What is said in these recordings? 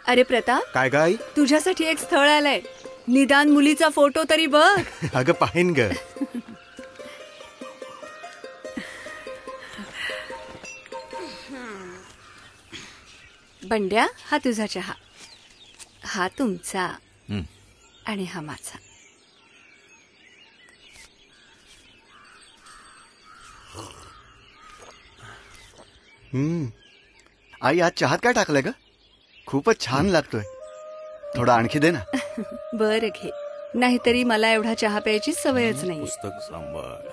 अरे प्रताप, काय ग आई? तुझ्यासाठी एक स्थळ आलंय. निदान मुलीचा फोटो तरी बघ. अगं पाहीन ग. बंड्या, हा तुझा चहा, हा तुमचा आणि हा माझा. आई, आज चहात काय टाकलंय ग? खूपच छान लागतोय. थोडा आणखी दे ना. बरं घे, नाहीतरी मला एवढा चहा प्यायची सवयच नाही. पुस्तक सांभाळ.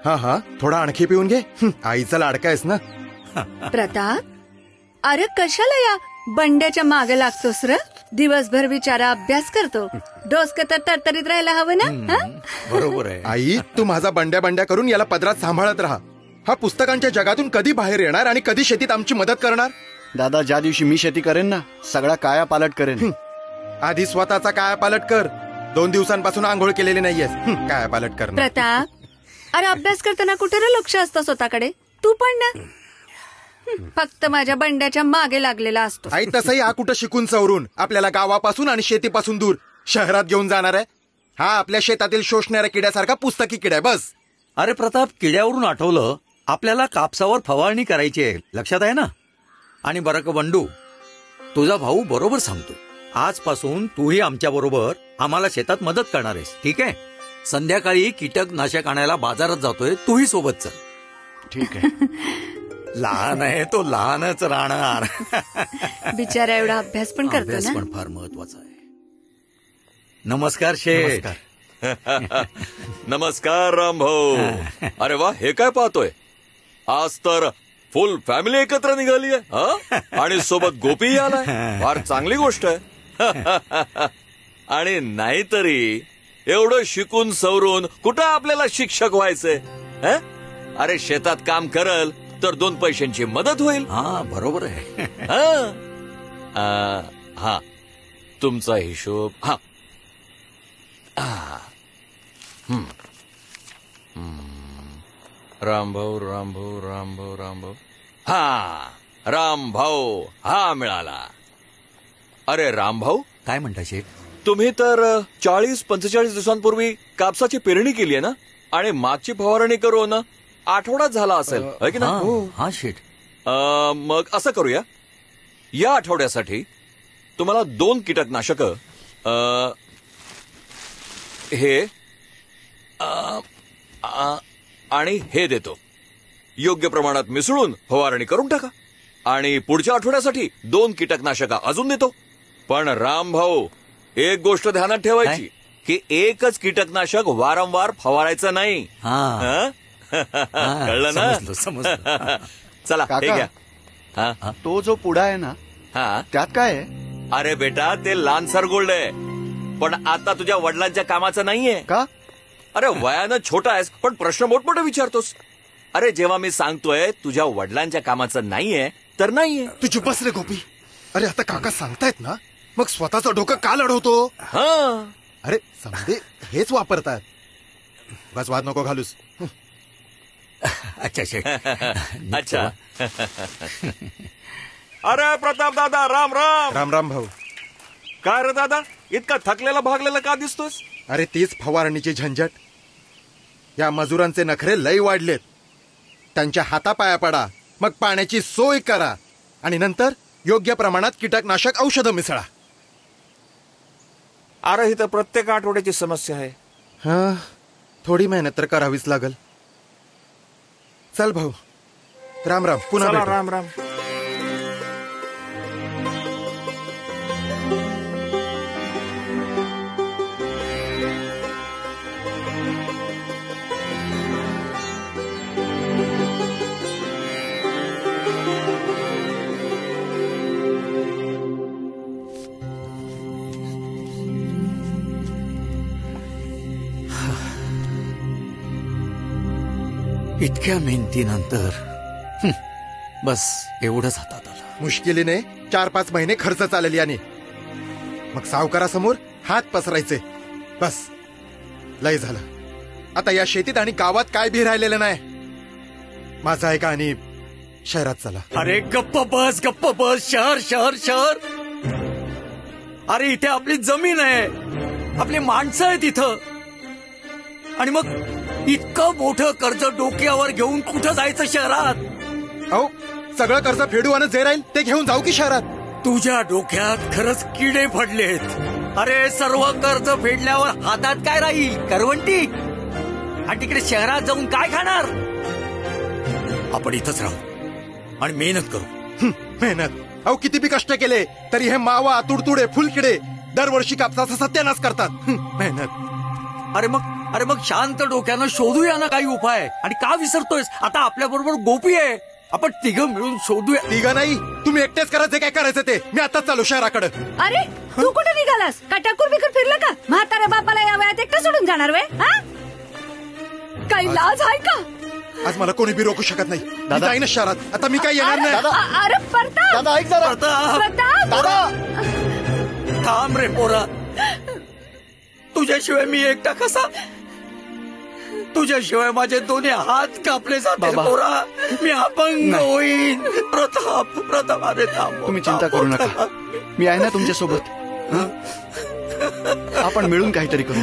हा हा, थोडा आणखी पिऊन घे. आईचा लाडका आहेस ना. प्रताप, अरे कशाला या बंड्याच्या मागे लागतोस र? दिवसभर बिचारा अभ्यास करतो, डोसकं तर तरतरीत राहायला हवं ना. बरोबर आहे आई, तू माझा बंड्या बंड्या करून याला पदरात सांभाळत राहा. हा पुस्तकांच्या जगातून कधी बाहेर येणार आणि कधी शेतीत आमची मदत करणार? दादा, ज्या दिवशी मी शेती करेन ना, सगळा काया पालट करेन. आधी स्वतःचा काया पालट कर. 2 दिवसांपासून आंघोळ केलेली नाहीयेस. काया पालट कर. प्रताप, अरे अभ्यास करताना कुठे रे लक्ष असतं स्वतःकडे? तू पण ना फक्त माझ्या बंड्याच्या मागे लागलेला असतो. आई, तसंही हा कुठं शिकून सवरून आपल्याला गावापासून आणि शेतीपासून दूर शहरात घेऊन जाणार आहे? हा आपल्या शेतातील शोषणाऱ्या किड्यासारखा पुस्तकी किडा आहे, बस. अरे प्रताप, किड्यावरून आठवलं, आपल्याला कापसावर फवारणी करायची आहे, लक्षात आहे ना? आणि बरं का बंडू, तुझा भाऊ बरोबर सांगतो. आजपासून तूही आमच्या बरोबर आम्हाला शेतात मदत करणार आहेस, ठीक आहे? संध्याकाळी कीटकनाशक आणायला बाजारात जातोय, तूही सोबत चल. ठीक आहे. लहान आहे तो, लहानच राहणार. बिचारा एवढा अभ्यास पण करतो अभ्यास ना. पण फार महत्वाचा आहे. नमस्कार शेठ. नमस्कार राम भाऊ. अरे वा, हे काय पाहतोय? आज तर फुल फॅमिली एकत्र निघाली आहे आणि सोबत गोपी आलाय. फार चांगली गोष्ट आहे. आणि नाहीतरी एवढं शिकून सवरून कुठं आपल्याला शिक्षक व्हायचंय? अरे शेतात काम करल तर 2 पैशांची मदत होईल. हा बरोबर आहे. हा तुमचा हिशोब. हा रामभाऊ रामभाऊ रामभाऊ रामभाऊ हा रामभाऊ, हा मिळाला. अरे रामभाऊ, काय म्हणता शेठ? तुम्ही तर 40-45 दिवसांपूर्वी कापसाची पेरणी केली आहे ना? आणि मागची फवारणी करून आठवडाच झाला असेल, है की ना? हा शेठ. मग असं करूया, या आठवड्यासाठी तुम्हाला 2 कीटकनाशक हे आणि हे देतो. योग्य प्रमाणात मिसळून फवारणी करून टाका. आणि पुढच्या आठवड्यासाठी 2 कीटकनाशक अजून देतो. पण रामभाऊ, एक गोष्ट ध्यानात ठेवायची की एकच कीटकनाशक वारंवार फवारायचं नाही. कळलं ना? समजलं. चला हे घ्या. तो जो पुडा आहे ना, त्यात काय आहे? अरे बेटा, ते लान्सर गोल्ड आहे, पण आता तुझ्या वडिलांच्या कामाचं नाहीये. का? अरे वयानं छोटा आहेस, पण प्रश्न मोठमोठे विचारतोस. अरे जेव्हा मी सांगतोय तुझ्या वडिलांच्या कामाचं नाहीये तर नाहीये. तुझी बस रे गोपी. अरे आता काका सांगतायत ना, मग स्वतःचं डोकं का लढवतो? अरे समजे हेच वापरतात. बस वाद नको घालूस. अच्छा शेठ. अच्छा. अरे प्रताप दादा, राम राम. राम राम भाऊ. काय रे दादा, इतका थकलेला भागलेला का दिसतोस? अरे तीच फवारणीची झंझट. या मजुरांचे नखरे लई वाढलेत. त्यांच्या हातापाया पडा, मग पाण्याची सोय करा आणि नंतर योग्य प्रमाणात कीटकनाशक औषधं मिसळा. अरे ही तर प्रत्येक आठवड्याची समस्या आहे. हा, थोडी मेहनत तर करावीच लागल. चल भाऊ, राम राम. पुन्हा भेटू. राम राम. इतक्या मेहनतीनंतर बस एवढंच हातात आलं. मुश्किलीने 4-5 महिने खर्च चालेल याने. मग सावकारासमोर हात पसरायचे. बस लय झालं. आता या शेतीत आणि गावात काय भी राहिलेलं नाही. माझं ऐका आणि शहरात चला. अरे गप्प बस शहर शहर शहर. अरे इथे आपली जमीन आहे, आपली माणसं आहेत इथं. आणि मग इतकं मोठं कर्ज डोक्यावर घेऊन कुठं जायचं शहरात? अहो सगळं कर्ज फेडू आणि जे राहील ते घेऊन जाऊ की शहरात? तुझ्या डोक्यात खरंच किडे पडलेत. अरे सर्व कर्ज फेडल्यावर हातात काय राहील? करवंटी. आणि तिकडे शहरात जाऊन काय खाणार? आपण इथंच राहू आणि मेहनत करू. मेहनत? अहो किती बी कष्ट केले तरी हे मावा, तुडतुडे, फुलकिडे दरवर्षी कापसाचा सत्यानाश करतात. मेहनत. अरे मग शांत डोक्यानं शोधूया ना काही उपाय. आणि का विसरतोयस? आता आपल्या बरोबर गोपी आहे, आपण तिघं मिळून शोधूया. तिघं नाही, तुम्ही एकटेच करा जे काय करायचं ते. मी आताच चालू शहराकडे. अरे तू कुठे निघालास? का टाकूर बिकूर फिरलं का? म्हाताऱ्या बापाला या वयात एकटं सोडून जाणार वे? काही लाज आहे का? आज मला कोणी बी रोखू शकत नाही. दादा आहे ना शहरात. आता मी काय येणार नाही. अरे प्रताप, दादा ऐक जरा. प्रताप. दादा थांब रे पोरा, तुझ्याशिवाय मी एकटा कसा? तुझ्याशिवाय माझे दोन्ही हात कापले जाते पोरा. मी अपंग होईन. प्रताप अरे थांब. तुम्ही चिंता करू नका, मी आहे ना तुमच्या सोबत. आपण मिळून काहीतरी करू.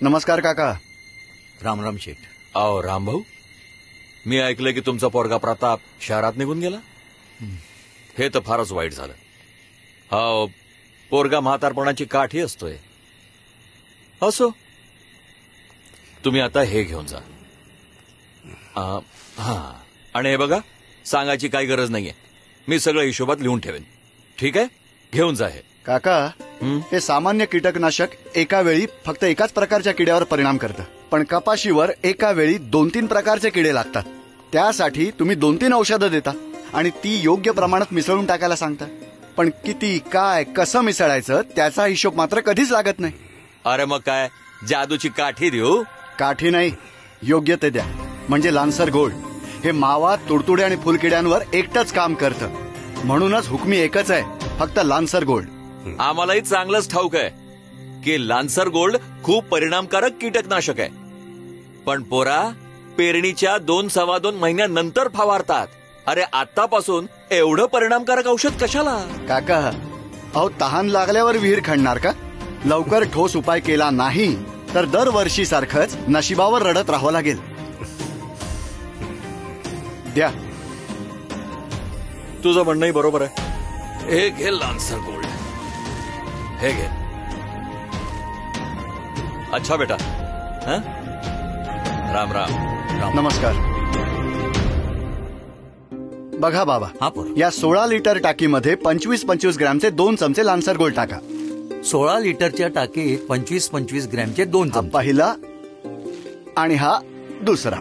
नमस्कार काका. राम शेठ. आओ राम भाऊ, मी ऐकलं की तुमचा पोरगा प्रताप शहरात निघून गेला. हे तर फारच वाईट झालं. हा पोरगा म्हातारपणाची काठी असतोय. असो, तुम्ही आता हे घेऊन जा. हा, आणि हे बघा, सांगायची काही गरज नाहीये. मी सगळं हिशोबात लिहून ठेवेन. ठीक आहे, घेऊन जा हे. काका, हे सामान्य कीटकनाशक एका वेळी फक्त एकाच प्रकारच्या किड्यावर परिणाम करतं, पण कपाशीवर एका वेळी 2-3 प्रकारचे किडे लागतात. त्यासाठी तुम्ही 2-3 औषधं देता आणि ती योग्य प्रमाणात मिसळून टाकायला सांगता. पण किती, काय, कसं मिसळायचं त्याचा हिशोब मात्र कधीच लागत नाही. अरे मग काय, जादूची काठी देऊ? काठी नाही, योग्य ते द्या. म्हणजे लान्सर गोल्ड हे मावा, तुडतुडे आणि फुलकिड्यांवर एकटंच काम करतं. म्हणूनच हुकमी एकच आहे, फक्त लान्सर गोल्ड. आम्हालाही चांगलंच ठाऊक आहे की लान्सर गोल्ड खूप परिणामकारक कीटकनाशक आहे. पण पोरा, पेरणीच्या 2-2.25 महिन्यानंतर फवारतात. अरे आतापासून एवढं परिणामकारक औषध कशाला? काका, अहो तहान लागल्यावर विहीर खणणार का? लवकर ठोस उपाय केला नाही तर दरवर्षी सारखंच नशिबावर रडत राहावं लागेल. द्या. तुझं म्हणणंही बरोबर आहे. हे घे लान्सर गोल्ड, हे घे. अच्छा बेटा. राम राम. नमस्कार. बघा बाबा, या 16 लिटर टाकीमध्ये 25-25 ग्रॅमचे 2 चमचे लान्सर गोल्ड टाका. 16 लिटरच्या टाकीत 25-25 ग्रॅमचे 2 चमचे. पहिला आणि हा दुसरा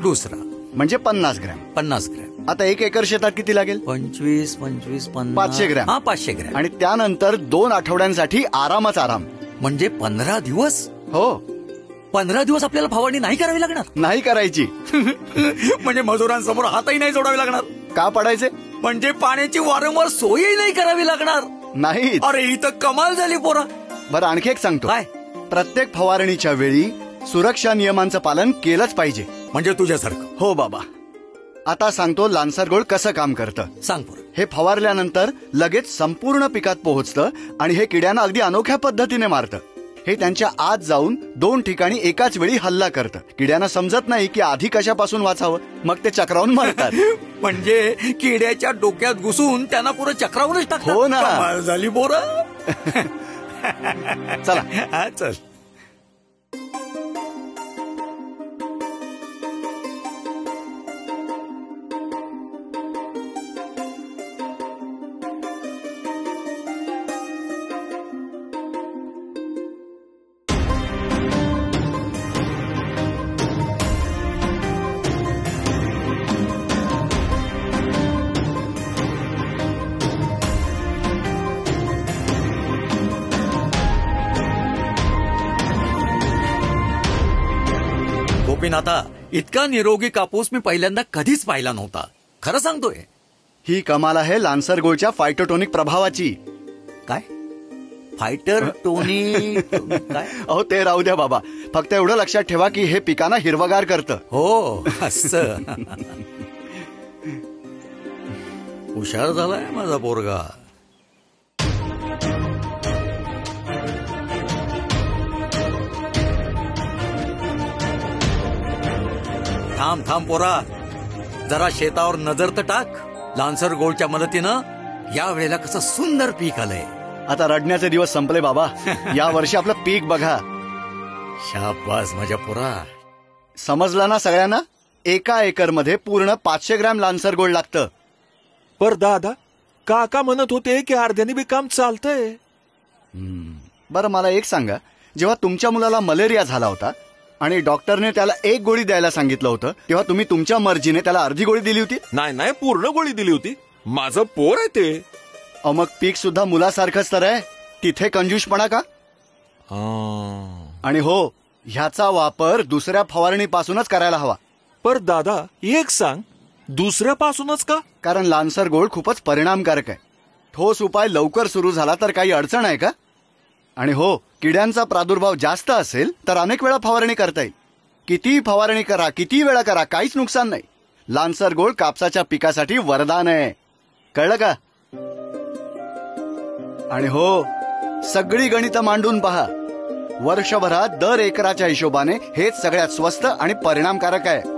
म्हणजे 50 ग्रॅम. 50 ग्रॅम. आता 1 एकर शेतात किती लागेल? 25, 50, 500 ग्रॅम. 500 ग्रॅम. आणि त्यानंतर 2 आठवड्यांसाठी आरामच आराम. म्हणजे 15 दिवस. हो, 15 दिवस आपल्याला फवारणी नाही करावी लागणार. नाही करायची. म्हणजे मजुरांसमोर हातही नाही जोडावे लागणार. का पडायचे? म्हणजे पाण्याची वारंवार सोयही नाही करावी लागणार. नाही. अरे ही तर कमाल झाली पोरा. बरं, आणखी एक सांगतो. काय? प्रत्येक फवारणीच्या वेळी सुरक्षा नियमांचं पालन केलंच पाहिजे. म्हणजे तुझ्यासारखं. हो बाबा. आता सांगतो लान्सर गोल्ड कसं काम करतं. सांग पोरा. हे फवारल्यानंतर लगेच संपूर्ण पिकात पोहोचतं आणि हे किड्यांना अगदी अनोख्या पद्धतीने मारतं. हे त्यांच्या आत जाऊन 2 ठिकाणी एकाच वेळी हल्ला करतं. किड्यांना समजत नाही की आधी कशापासून वाचावं, मग ते चक्रावून मारतात. म्हणजे किड्याच्या डोक्यात घुसून त्यांना पुढे चक्रावूनच टाकतात. हो ना. कमाल झाली पोरा. चला. हा, चल. गोपीनाथा, इतका निरोगी कापूस मी पहिल्यांदा कधीच पाहिला नव्हता. खरं सांगतोय. ही कमाल आहे लान्सर गोल्डच्या फायटोटोनिक प्रभावाची. काय फायटर टोनिक काय? अहो ते राहू द्या बाबा, फक्त एवढं लक्षात ठेवा की हे पिकांना हिरवगार करतं. हो, असं. हुशार झालाय माझा पोरगा. थांब थांब पोरा, जरा शेतावर नजर तर टाक. लान्सर गोल्डच्या मदतीनं या वेळेला कसं सुंदर पीक आलंय. आता रडण्याचे दिवस संपले बाबा. या वर्षी आपलं पीक बघा. शाबास माझ्या पोरा. समजलं ना सगळ्यांना? 1 एकर मध्ये पूर्ण 500 ग्रॅम लान्सर गोल्ड लागतं. पर दादा, काका म्हणत होते की अर्ध्याने बी काम चालतंय. बरं मला एक सांगा, जेव्हा तुमच्या मुलाला मलेरिया झाला होता आणि डॉक्टरने त्याला 1 गोळी द्यायला सांगितलं होतं, तेव्हा तुम्ही तुमच्या मर्जीने त्याला अर्धी गोळी दिली होती? नाही, पूर्ण गोळी दिली होती. माझं पोर आहे ते. अहो मग पीक सुद्धा मुलासारखंच तर आहे. तिथे कंजूषपणा का? आणि हो, ह्याचा वापर दुसऱ्या फवारणीपासूनच करायला हवा. पर दादा एक सांग, दुसऱ्यापासूनच का? कारण लान्सर गोल्ड खूपच परिणामकारक आहे. ठोस उपाय लवकर सुरू झाला तर काही अडचण आहे का? आणि हो, किड्यांचा प्रादुर्भाव जास्त असेल तर अनेक वेळा फवारणी करता येईल. कितीही फवारणी करा, किती वेळा करा, काहीच नुकसान नाही. लान्सर गोल्ड कापसाच्या पिकासाठी वरदान आहे. कळलं का? आणि हो, सगळी गणितं मांडून पहा. वर्षभरात दर एकराच्या हिशोबाने हेच सगळ्यात स्वस्त आणि परिणामकारक आहे.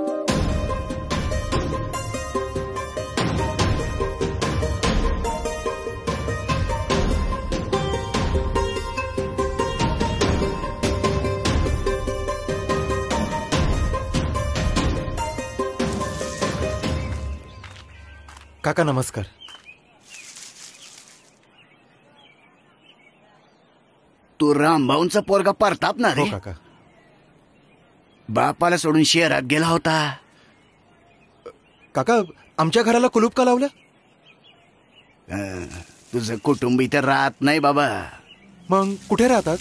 काका नमस्कार. तू रामभाऊंचा पोरगा परताप ना रे? हो काका. बापाला सोडून शहरात गेला होता. काका, आमच्या घराला कुलूप का लावलं? तुझं कुटुंब इथे राहत नाही बाबा. मग कुठे राहतात?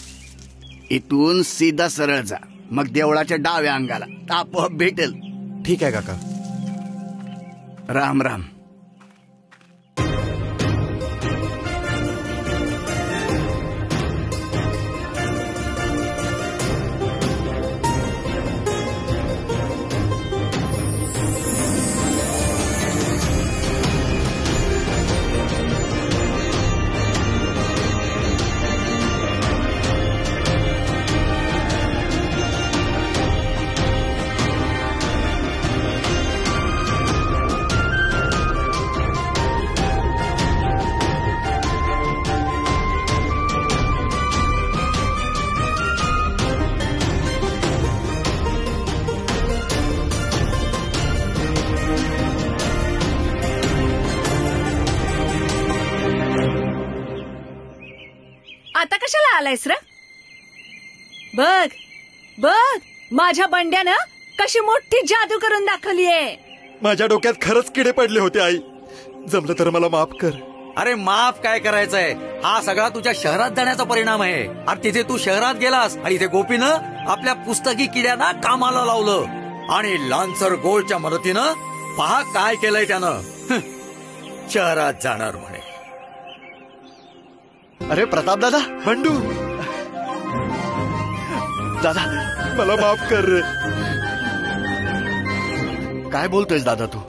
इथून सीधा सरळ जा, मग देवळाच्या डाव्या अंगाला आपोआप भेटेल. ठीक आहे काका. राम राम. आता कशाला आलायस रे? बघ बघ, माझ्या बंड्यानं कशी मोठी जादू करून दाखवलीये. माझ्या डोक्यात खरंच किडे पडले होते आई. जमलं तर मला माफ कर. अरे माफ काय करायचंय, हा सगळा तुझ्या शहरात जाण्याचा परिणाम आहे. अरे तिथे तू शहरात गेलास आणि इथे गोपीनं आपल्या पुस्तकी किड्यांना कामाला लावलं आणि लान्सर गोल्डच्या मदतीनं पहा काय केलंय त्यानं. शहरात जाणार म्हणे. अरे प्रताप दादा, बंडू, दादा मला माफ कर रे. काय बोलतोयस दादा तू?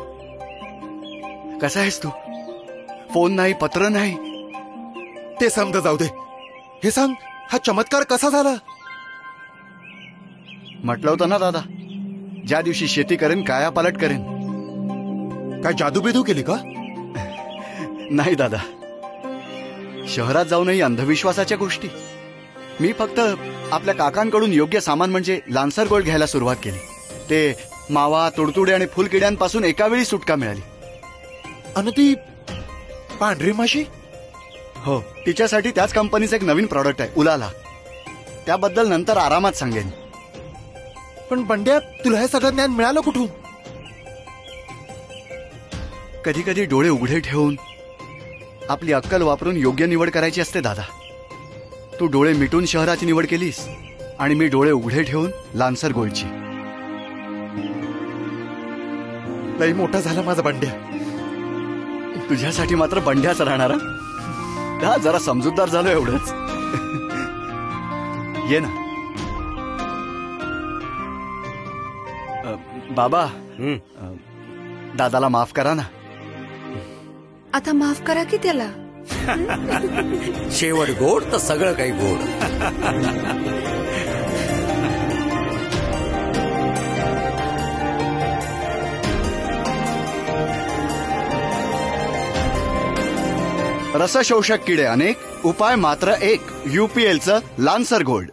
कसा आहेस तू? फोन नाही, पत्र नाही. ते समजा जाऊ दे. हे सांग, हा चमत्कार कसा झाला? म्हटलं होतं ना दादा, ज्या दिवशी शेती करेन कायापालट करेन. काय जादू बिदू केली का? नाही दादा, शहरात जाऊनही अंधविश्वासाच्या गोष्टी. मी फक्त आपल्या काकांकडून योग्य सामान म्हणजे लान्सर गोल्ड घ्यायला सुरुवात केली. ते मावा, तुडतुडे आणि फुलकिड्यांपासून एका वेळी सुटका मिळाली. आणि ती पांढरी माशी? हो, तिच्यासाठी त्याच कंपनीचं एक नवीन प्रॉडक्ट आहे, उलाला. त्याबद्दल नंतर आरामात सांगेन. पण बंड्या, तुला हे सगळं ज्ञान मिळालं कुठून? कधी कधी डोळे उघडे ठेवून आपली अक्कल वापरून योग्य निवड करायची असते दादा. तू डोळे मिटून शहराची निवड केलीस आणि मी डोळे उघडे ठेवून लान्सर गोल्डची. लई मोठा झाला माझा बंड्या. तुझ्यासाठी मात्र बंड्याच राहणार. हा, जरा समजूतदार झालो एवढंच. ये ना बाबा. दादाला माफ करा ना. आता माफ करा की त्याला. शेवट गोड तर सगळं काही गोड. रसशोषक किडे अनेक, उपाय मात्र एक. UPLचं लान्सर गोल्ड.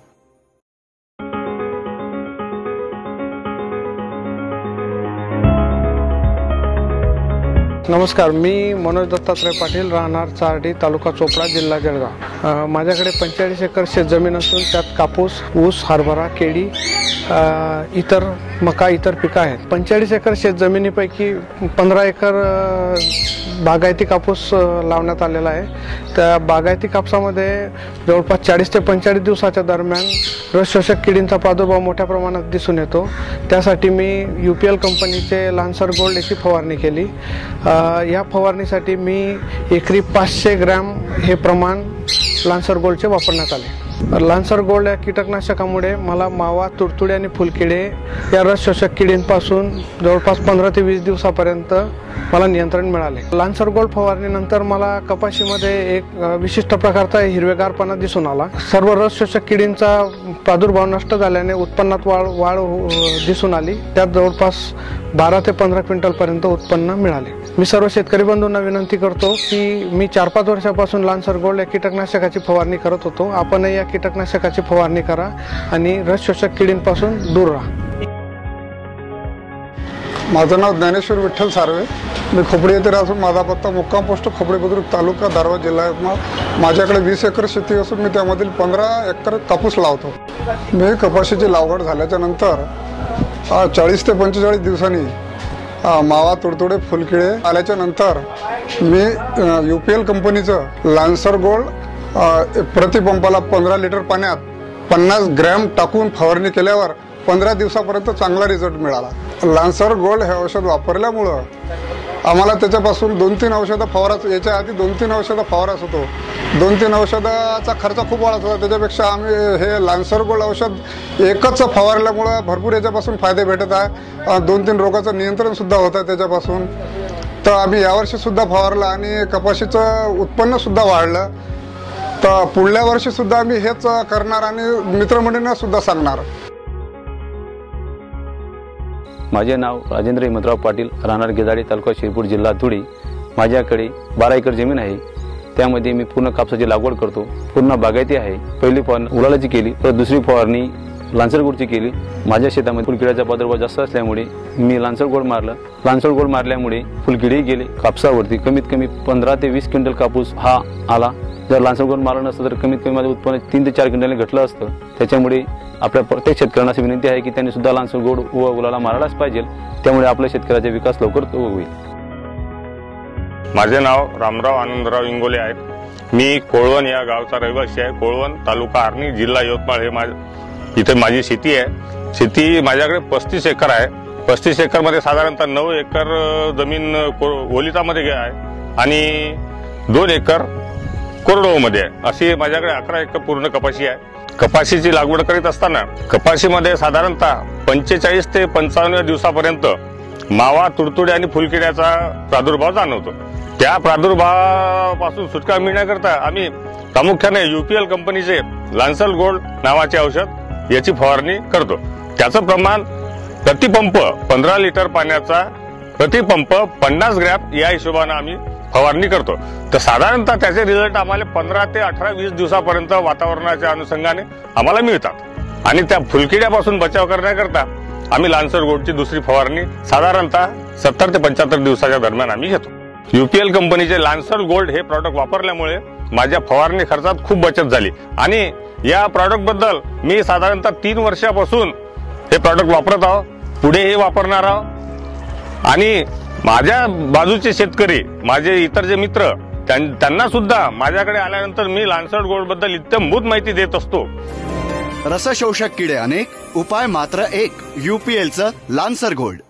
नमस्कार, मी मनोज दत्तात्रय पाटील, राहणार चारडी, तालुका चोपडा, जिल्हा जळगाव. माझ्याकडे 45 एकर शेतजमीन असून त्यात कापूस, ऊस, हरभरा, केळी, इतर मका, इतर पिकं आहेत. 45 एकर शेतजमिनीपैकी 15 एकर बागायती कापूस लावण्यात आलेला आहे. त्या बागायती कापसामध्ये जवळपास 40 ते 45 दिवसाच्या दरम्यान रसशोषक किडींचा प्रादुर्भाव मोठ्या प्रमाणात दिसून येतो. त्यासाठी मी UPL कंपनीचे लान्सर गोल्ड याची फवारणी केली. या फवारणीसाठी मी एकरी 500 ग्रॅम हे प्रमाण लान्सर गोल्डचे वापरण्यात आले. लान्सर गोल्ड या कीटकनाशकामुळे मला मावा, तुडतुडे आणि फुलकिडे या रसशोषक किडींपासून जवळपास 15 ते 20 दिवसापर्यंत मला नियंत्रण मिळाले. लान्सर गोल्ड फवारणीनंतर मला कपाशीमध्ये एक विशिष्ट प्रकारचा हिरवेगारपणा दिसून आला. सर्व रसशोषक किडींचा प्रादुर्भाव नष्ट झाल्याने उत्पन्नात वाढ दिसून आली. त्यात जवळपास 12 ते 15 क्विंटलपर्यंत उत्पन्न मिळाले. मी सर्व शेतकरी बंधूंना विनंती करतो की मी 4-5 वर्षापासून लान्सर गोल्ड या कीटकनाशकाची फवारणी करत होतो. आपणही या कीटकनाशकाची फवारणी करा आणि रसशोषक किडींपासून दूर राहा. माझं नाव ज्ञानेश्वर विठ्ठल सार्वे. मी खोपडी येथे राहून माझा पत्ता मुक्काम पोस्ट खोपडी बुद्रुक, तालुका दारवा, जिल्हा यवतमाळ. माझ्याकडे 20 एकर शेती असून मी त्यामधील 15 एकर कापूस लावतो. मी कपाशीची लागवड झाल्याच्या नंतर 40 ते 45 दिवसांनी मावा, तुडतुडे, फुलकिडे आल्याच्या नंतर मी UPL कंपनीचं लान्सर गोल्ड प्रतिपंपाला 15 लिटर पाण्यात 50 ग्रॅम टाकून फवारणी केल्यावर 15 दिवसापर्यंत चांगला रिझल्ट मिळाला. लान्सर गोल्ड हे औषध वापरल्यामुळं आम्हाला त्याच्यापासून 2-3 औषधं फवाराच, याच्या आधी 2-3 औषधं फवाराच होतो. 2-3 औषधाचा खर्च खूप वाढत होता. त्याच्यापेक्षा आम्ही हे लान्सर गोल्ड औषध एकच फवारल्यामुळं भरपूर याच्यापासून फायदे भेटत आहे. 2-3 रोगाचं नियंत्रण सुद्धा होतं त्याच्यापासून. तर आम्ही यावर्षी सुद्धा फवारलं आणि कपाशीचं उत्पन्न सुद्धा वाढलं. तर पुढल्या वर्षी सुद्धा आम्ही हेच करणार आणि मित्रमंडळींना सुद्धा सांगणार. माझे नाव राजेंद्र हिमंतराव पाटील, राहणार गेदाडी, तालुका शिरपूर, जिल्हा धुळे. माझ्याकडे 12 एकर जमीन आहे. त्यामध्ये मी पूर्ण कापसाची लागवड करतो. पूर्ण बागायती आहे. पहिली फवारणी उलालाची केली, परत दुसरी फवारणी लान्सर गोल्डची केली. माझ्या शेतामध्ये फुलकिड्याचा प्रादुर्भाव जास्त असल्यामुळे मी लान्सर गोल्ड मारलं. लान्सर गोल्ड मारल्यामुळे फुलकिडेही गेले. कापसावरती कमीत कमी 15 ते 20 क्विंटल कापूस हा आला. जर लान्सर गोल्ड मारलं नसतं तर कमीत कमी माझं उत्पन्न 3 ते 4 क्विंटलने घटलं असतं. त्याच्यामुळे आपल्या प्रत्येक शेतकऱ्यांना अशी विनंती आहे की त्यांनी सुद्धा लान्सर गोल्ड व उलाला मारायलाच पाहिजे. त्यामुळे आपल्या शेतकऱ्याचा विकास लवकर होईल. माझे नाव रामराव आनंदराव इंगोले आहे. मी कोळवण या गावचा रहिवासी आहे. कोळवण, तालुका आर्णी, जिल्हा यवतमाळ हे इथे माझी शेती आहे. शेती माझ्याकडे 35 एकर आहे. 35 एकर मध्ये साधारणतः 9 एकर जमीन ओलितामध्ये आहे आणि 2 एकर कोरडवाहूमध्ये आहे. अशी माझ्याकडे 11 एकर पूर्ण कपाशी आहे. कपाशीची लागवड करीत असताना कपाशीमध्ये साधारणतः 45 ते 55 दिवसापर्यंत मावा, तुडतुडे आणि फुलकिड्याचा प्रादुर्भाव जाणवतो. त्या प्रादुर्भावापासून सुटका मिळण्याकरता आम्ही प्रामुख्याने UPL कंपनीचे लान्सर गोल्ड नावाचे औषध याची फवारणी करतो. त्याचं प्रमाण प्रतिपंप 15 लिटर पाण्याचा प्रतिपंप 50 ग्रॅम या हिशोबाने आम्ही फवारणी करतो तर साधारणतः त्याचे रिझल्ट आम्हाला 15 ते 18 20 दिवसापर्यंत वातावरणाच्या अनुषंगाने आम्हाला मिळतात. आणि त्या फुलकिड्यापासून बचाव करण्याकरता आम्ही लान्सर गोल्डची दुसरी फवारणी साधारणतः 70 ते 75 दिवसाच्या दरम्यान आम्ही घेतो. UPL कंपनीचे लान्सर गोल्ड हे प्रॉडक्ट वापरल्यामुळे माझ्या फवारणी खर्चात खूप बचत झाली आणि या प्रॉडक्ट बद्दल मी साधारणतः 3 वर्षापासून हे प्रॉडक्ट वापरत आहोत, पुढेही वापरणार आहोत. आणि माझ्या बाजूचे शेतकरी, माझे इतर जे मित्र, त्यांना सुद्धा माझ्याकडे आल्यानंतर मी लान्सर गोल्ड बद्दल इत्थंभूत माहिती देत असतो. रसशोषक किडे अनेक, उपाय मात्र एक. UPLचं लान्सर गोल्ड.